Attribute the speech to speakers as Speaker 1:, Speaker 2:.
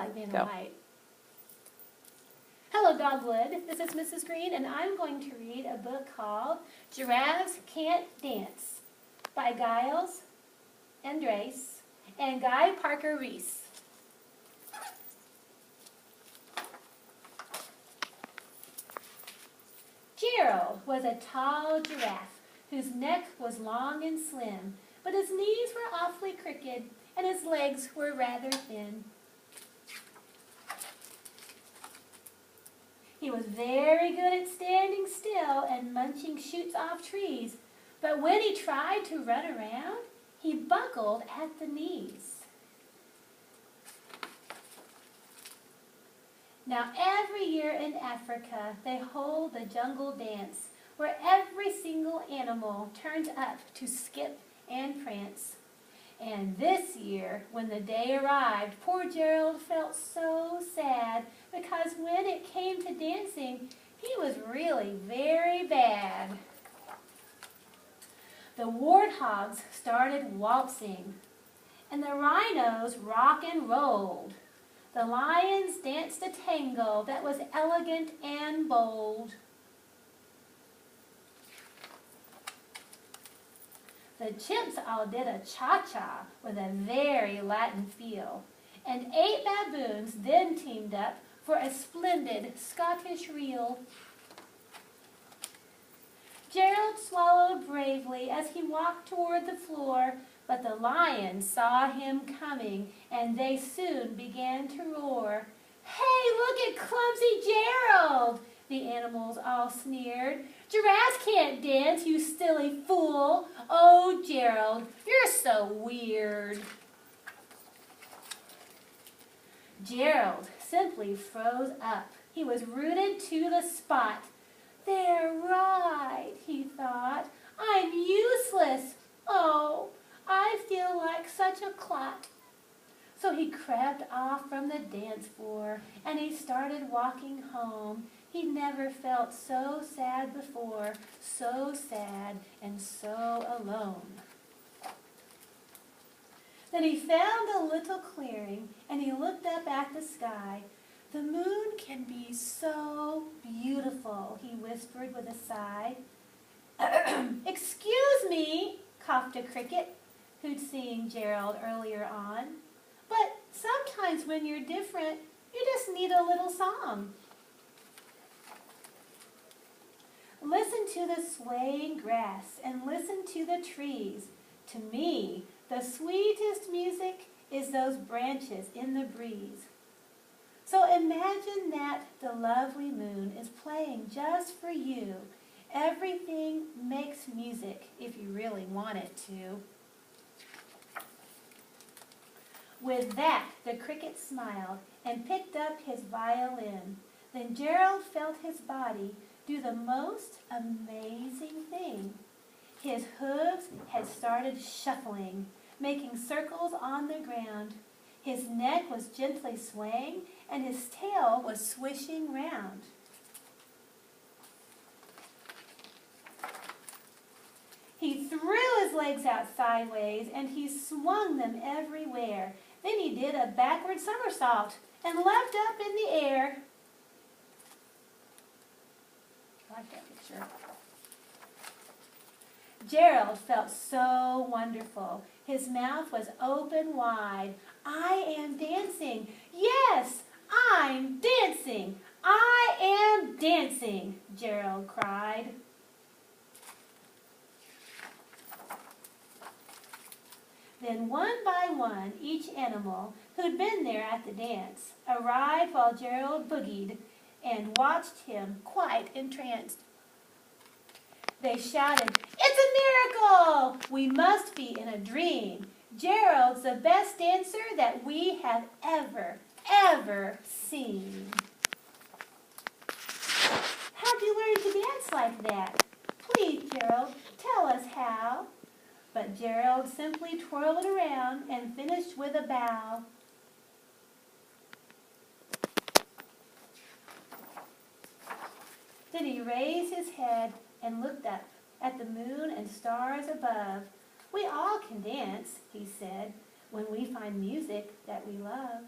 Speaker 1: like being
Speaker 2: Go.
Speaker 1: a light. Hello, Dogwood. This is Mrs. Green, and I'm going to read a book called Giraffes Can't Dance by Giles Andrace and Guy Parker Reese. Gerald was a tall giraffe whose neck was long and slim, but his knees were awfully crooked and his legs were rather thin. He was very good at standing still and munching shoots off trees, but when he tried to run around, he buckled at the knees. Now every year in Africa they hold the jungle dance, where every single animal turns up to skip and prance. And this year, when the day arrived, poor Gerald felt so sad because when it came to dancing, he was really very bad. The warthogs started waltzing, and the rhinos rock and rolled. The lions danced a tango that was elegant and bold. The chimps all did a cha-cha with a very Latin feel, and 8 baboons then teamed up for a splendid Scottish reel. Gerald swallowed bravely as he walked toward the floor, but the lions saw him coming, and they soon began to roar. "Hey, look at clumsy Gerald!" the animals all sneered. "Giraffes can't dance, you silly fool! Oh, Gerald, you're so weird!" Gerald simply froze up. He was rooted to the spot. "They're right," he thought. "I'm useless. Oh, I feel like such a clot." So he crept off from the dance floor, and he started walking home. He never felt so sad before, so sad and so alone. Then he found a little clearing, and he looked up at the sky. "The moon can be so beautiful," he whispered with a sigh. "Excuse me," coughed a cricket who'd seen Gerald earlier on. "But sometimes when you're different, you just need a little song." "Listen to the swaying grass and listen to the trees. To me, the sweetest music is those branches in the breeze." So imagine that the lovely moon is playing just for you. Everything makes music if you really want it to. With that, the cricket smiled and picked up his violin. Then Gerald felt his body do the most amazing thing. His hooves had started shuffling, making circles on the ground. His neck was gently swaying, and his tail was swishing round. He threw his legs out sideways, and he swung them everywhere. Then he did a backward somersault and leapt up in the air. I like that picture. Gerald felt so wonderful. His mouth was open wide. "I am dancing. Yes, I'm dancing. I am dancing," Gerald cried. Then one by one, each animal who'd been there at the dance arrived while Gerald boogied and watched him quite entranced. They shouted, "It's a miracle! We must be in a dream. Gerald's the best dancer that we have ever seen." "How'd you learn to dance like that? Please, Gerald, tell us how." But Gerald simply twirled around and finished with a bow. Then he raised his head and looked up at the moon and stars above. "We all can dance," he said, "when we find music that we love."